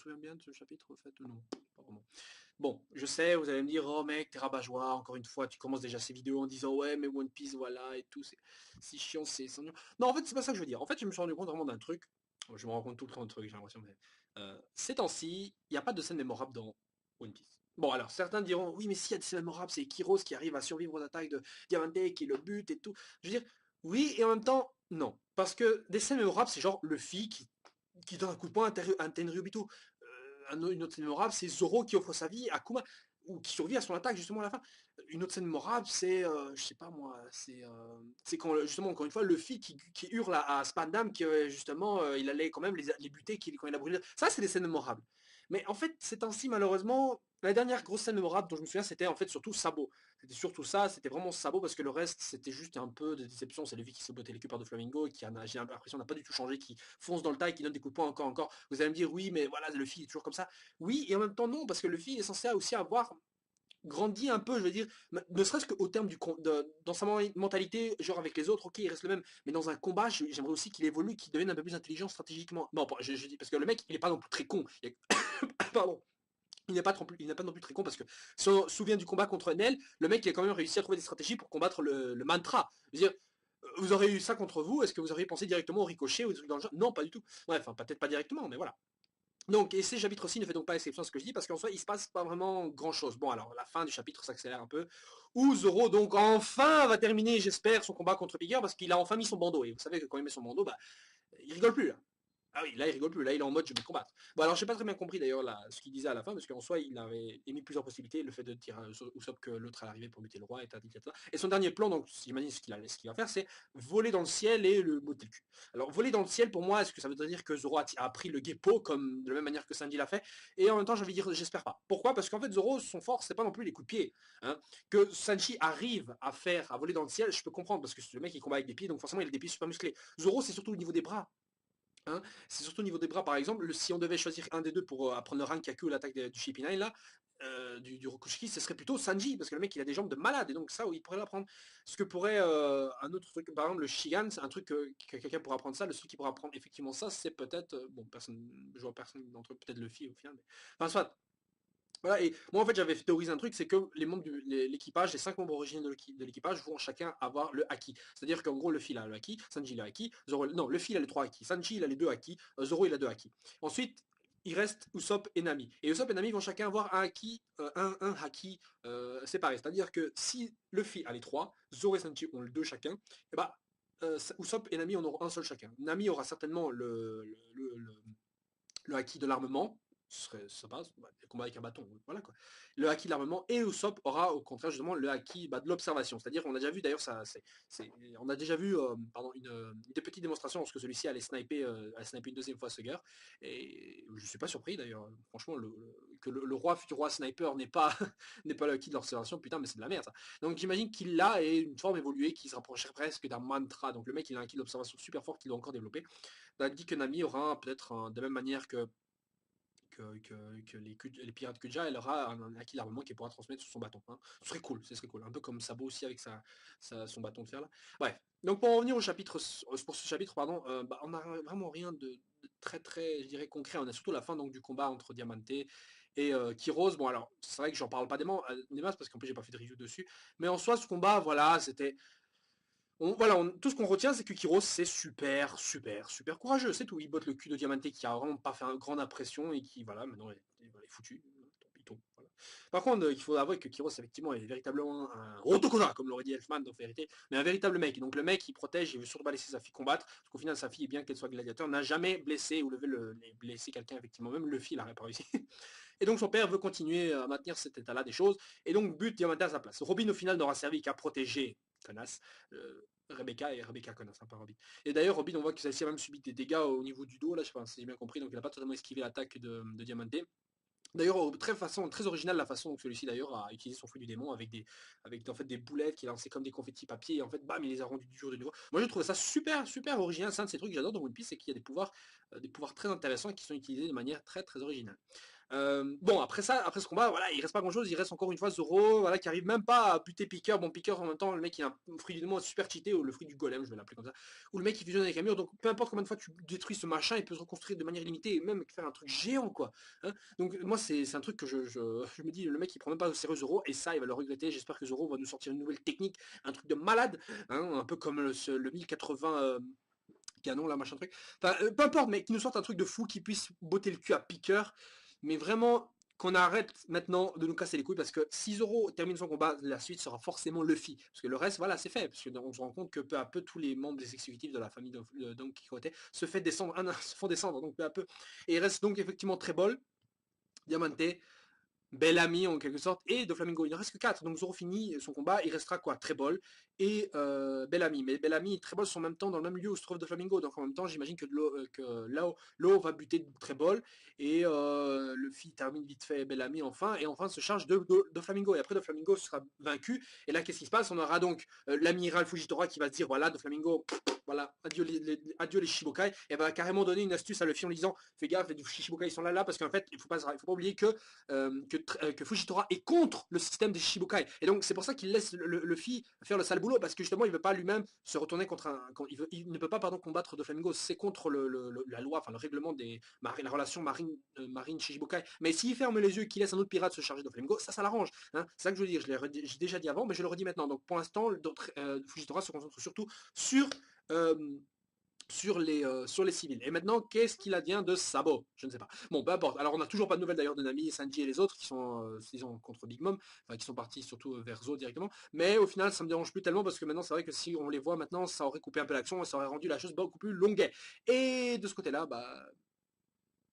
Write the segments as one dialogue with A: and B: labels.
A: souviens bien de ce chapitre, en fait, non, pas vraiment. Bon, je sais, vous allez me dire, oh mec, t'es rabat-joie, encore une fois, tu commences déjà ces vidéos en disant, ouais, mais One Piece, voilà, et tout, c'est chiant, c'est ennuyeux. Non, en fait, c'est pas ça que je veux dire. En fait, je me suis rendu compte vraiment d'un truc, je me rends compte tout le temps de trucs, j'ai l'impression, mais ces temps-ci, il n'y a pas de scène mémorable dans One Piece. Bon, alors, certains diront, oui, mais s'il y a des scènes mémorables, c'est Kiros qui arrive à survivre aux attaques de Diamante, qui le bute et tout. Je veux dire, oui, et en même temps, non. Parce que des scènes mémorables, c'est genre Luffy qui donne un coup de poing à Tenryubito. Une autre scène mémorable, c'est Zoro qui offre sa vie à Kuma, ou qui survit à son attaque justement à la fin. Une autre scène mémorable, c'est, je sais pas moi, c'est quand justement encore une fois Luffy qui hurle à Spandam que justement il allait quand même les buter quand il a brûlé. Ça, c'est des scènes mémorables. Mais en fait, c'est ainsi malheureusement. La dernière grosse scène mémorable dont je me souviens, c'était en fait surtout Sabo. C'était surtout ça, c'était vraiment Sabo parce que le reste, c'était juste un peu de déception. C'est Luffy qui s'est botté les culs par de Flamingo et qui, j'ai l'impression, n'a pas du tout changé, qui fonce dans le tas et qui donne des coups de poing encore. Vous allez me dire, oui, mais voilà, Luffy est toujours comme ça. Oui, et en même temps, non, parce que Luffy est censé aussi avoir grandi un peu, je veux dire, ne serait-ce qu'au terme dans sa mentalité, genre avec les autres, ok, il reste le même, mais dans un combat, j'aimerais aussi qu'il évolue, qu'il devienne un peu plus intelligent stratégiquement. Bon, je dis, parce que le mec, il est pas non plus très con. Pardon. Il n'est pas non plus très con parce que si on se souvient du combat contre Nel, le mec il a quand même réussi à trouver des stratégies pour combattre le mantra. Je veux dire, vous aurez eu ça contre vous, est-ce que vous auriez pensé directement au ricochet ou des trucs dans le genre? Non, pas du tout. Ouais, enfin peut-être pas directement, mais voilà. Donc, et ces chapitres aussi ne fait donc pas exception à ce que je dis, parce qu'en soi, il se passe pas vraiment grand chose. Bon, alors, la fin du chapitre s'accélère un peu, où Zoro, donc, enfin, va terminer, j'espère, son combat contre Bigger, parce qu'il a enfin mis son bandeau. Et vous savez que quand il met son bandeau, bah, il rigole plus, là. Ah oui, là il rigole plus, là il est en mode je vais combattre. Bon alors j'ai pas très bien compris d'ailleurs ce qu'il disait à la fin, parce qu'en soi il avait émis plusieurs possibilités, le fait de dire à Usopp que l'autre allait arriver pour buter le roi, etc. Et son dernier plan, donc j'imagine ce qu'il va faire, c'est voler dans le ciel et le botter le cul. Alors voler dans le ciel pour moi, est-ce que ça veut dire que Zoro a pris le Geppo comme de la même manière que Sanji l'a fait? Et en même temps j'ai envie de dire j'espère pas. Pourquoi? Parce qu'en fait Zoro, son fort c'est pas non plus les coups de pied. Hein. Que Sanji arrive à voler dans le ciel, je peux comprendre, parce que le mec il combat avec des pieds, donc forcément il a des pieds super musclés. Zoro c'est surtout au niveau des bras. Hein, c'est surtout au niveau des bras, par exemple. Si on devait choisir un des deux pour apprendre le Rankaku, l'attaque du Shippinai, là, du Rokushiki, ce serait plutôt Sanji, parce que le mec il a des jambes de malade, et donc ça, oui, il pourrait l'apprendre. Ce que pourrait un autre truc, par exemple le Shigan, c'est un truc que quelqu'un pourra apprendre ça. Le seul qui pourra apprendre effectivement ça, c'est peut-être, bon, personne, je vois personne d'entre eux, peut-être Luffy au final, mais. Enfin, soit, voilà, et moi en fait j'avais théorisé un truc, c'est que les membres de l'équipage, les 5 membres originels de l'équipage vont chacun avoir le haki. C'est-à-dire qu'en gros Luffy il a le haki, Sanji il a le haki, Zoro, non, Luffy il a les 3 haki, Sanji il a les 2 haki, Zoro il a 2 haki. Ensuite, il reste Usopp et Nami. Et Usopp et Nami vont chacun avoir un haki, un haki séparé. C'est-à-dire que si Luffy a les 3, Zoro et Sanji ont le 2 chacun, et bah Usopp et Nami en auront un seul chacun. Nami aura certainement le haki de l'armement, ça passe, bah, combat avec un bâton, voilà quoi. Le haki de l'armement, et Usopp aura au contraire justement le haki de l'observation. C'est-à-dire on a déjà vu d'ailleurs ça, on a déjà vu pardon des petites démonstrations lorsque celui-ci allait sniper une deuxième fois ce gars. Et je suis pas surpris d'ailleurs. Franchement, que le roi futur roi sniper n'est pas n'est pas le haki de l'observation, putain mais c'est de la merde ça. Donc j'imagine qu'il l'a et une forme évoluée qui se rapprocherait presque d'un mantra. Donc le mec il a un haki de l'observation super fort qu'il doit encore développer. On a dit que Nami aura peut-être de la même manière que les pirates Kuja, elle aura un acquis d'armement qu'elle pourra transmettre sur son bâton. Hein. Ce serait cool. Un peu comme Sabo aussi avec son bâton de fer là. Bref. Donc pour en revenir pour ce chapitre, pardon, bah, on n'a vraiment rien de très très, je dirais, concret. On a surtout la fin donc du combat entre Diamante et Kiros. Bon alors, c'est vrai que j'en parle pas des masses parce qu'en plus j'ai pas fait de review dessus. Mais en soi, ce combat, voilà, c'était tout ce qu'on retient, c'est que Kiros, c'est super courageux. C'est tout. Il botte le cul de Diamante qui a vraiment pas fait une grande impression et qui, voilà, maintenant, est foutu. Tant pis. Voilà. Par contre, il faut avouer que Kiros, effectivement, est véritablement un Rotokona, comme l'aurait dit Elfman, dans vérité, mais un véritable mec. Donc le mec, il protège, il veut surtout pas laisser sa fille combattre, parce qu'au final, sa fille, bien qu'elle soit gladiateur, n'a jamais blessé ou blessé quelqu'un, effectivement. Même Luffy, il n'aurait pas réussi. Et donc son père veut continuer à maintenir cet état-là des choses, et donc bute Diamante à sa place. Robin, au final, n'aura servi qu'à protéger connasse. Rebecca et Rebecca connasse, hein, pas Robin. Et d'ailleurs, Robin, on voit que celle-ci a même subi des dégâts au niveau du dos, là, je sais pas si j'ai bien compris, donc il n'a pas totalement esquivé l'attaque de Diamante. D'ailleurs, très originale la façon dont celui-ci d'ailleurs a utilisé son fruit du démon avec en fait des boulettes qu'il a lancé comme des confettis papier et en fait bam il les a rendus durs de nouveau. Moi je trouve ça super original. C'est un de ces trucs que j'adore dans One Piece, c'est qu'il y a des pouvoirs très intéressants qui sont utilisés de manière très originale. Bon, après ça, après ce combat, voilà, il reste pas grand chose, il reste encore une fois Zoro, voilà, qui arrive même pas à buter Picker. Bon, Picker en même temps, le mec il a un fruit du monde super cheaté, ou le fruit du golem, je vais l'appeler comme ça, où le mec il fusionne avec un mur, donc peu importe combien de fois tu détruis ce machin, il peut se reconstruire de manière illimitée et même faire un truc géant, quoi. Hein. Donc moi, c'est un truc que je me dis, le mec il prend même pas au sérieux Zoro, et ça, il va le regretter. J'espère que Zoro va nous sortir une nouvelle technique, un truc de malade, hein, un peu comme le 1080. Canon là machin truc, enfin peu importe, mais qui nous sorte un truc de fou qui puisse botter le cul à piqueur, mais vraiment qu'on arrête maintenant de nous casser les couilles, parce que si Zoro termine son combat, la suite sera forcément Luffy, parce que le reste voilà c'est fait, parce que on se rend compte que peu à peu tous les membres des exécutifs de la famille de Don Quixote se fait descendre, se font descendre donc peu à peu, et il reste donc effectivement Trebol, Diamante, Bellamy en quelque sorte, et de Flamingo. Il ne reste que 4, donc Zoro finit son combat, il restera quoi, Trebol et Bellamy. Mais Bellamy et Trebol sont en même temps dans le même lieu où se trouve de Flamingo, donc en même temps j'imagine que Lao va buter Trebol, et Luffy termine vite fait Bellamy enfin, et enfin se charge de Flamingo, et après de Flamingo sera vaincu, et là qu'est-ce qui se passe? On aura donc l'amiral Fujitora qui va se dire, voilà, de Flamingo, voilà, adieu les Shichibukai, et elle va carrément donner une astuce à Luffy en lui disant, fais gaffe, les Shichibukai ils sont là, parce qu'en fait, il faut pas oublier que Fujitora est contre le système des Shichibukai. Et donc c'est pour ça qu'il laisse Luffy faire le sale boulot, parce que justement il veut pas lui-même se retourner contre il ne peut pas combattre Doflamingo, c'est contre la loi, enfin le règlement des la relation marine Shichibukai. Mais s'il ferme les yeux et qu'il laisse un autre pirate se charger de Doflamingo, ça l'arrange. Hein. C'est ça que je veux dire, j'ai déjà dit avant, mais je le redis maintenant. Donc pour l'instant, Fujitora se concentre surtout sur sur les civils. Et maintenant, qu'est-ce qu'il advient de Sabo? Je ne sais pas. Bon, peu importe. Alors, on n'a toujours pas de nouvelles d'ailleurs de Nami, Sanji et les autres qui sont, disons, contre Big Mom, enfin, qui sont partis surtout vers Zo directement. Mais au final, ça me dérange plus tellement, parce que maintenant, c'est vrai que si on les voit maintenant, ça aurait coupé un peu l'action et ça aurait rendu la chose beaucoup plus longue. Et de ce côté-là, bah,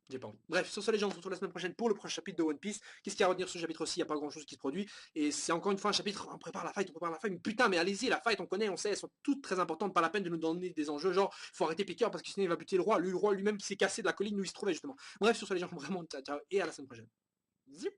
A: j'ai pas envie. Bref, sur ce, les gens, on se retrouve la semaine prochaine pour le prochain chapitre de One Piece. Qu'est-ce qu'il y a à retenir sur ce chapitre aussi? Il n'y a pas grand chose qui se produit. Et c'est encore une fois un chapitre, on prépare la fight, on prépare la fight. Mais putain, mais allez-y, la fight, on connaît, on sait, elles sont toutes très importantes. Pas la peine de nous donner des enjeux, genre, faut arrêter Piqueur parce que sinon il va buter le roi. Lui, le roi lui-même qui s'est cassé de la colline où il se trouvait justement. Bref, sur ce, les gens, vraiment, ciao, ciao, et à la semaine prochaine. Zip.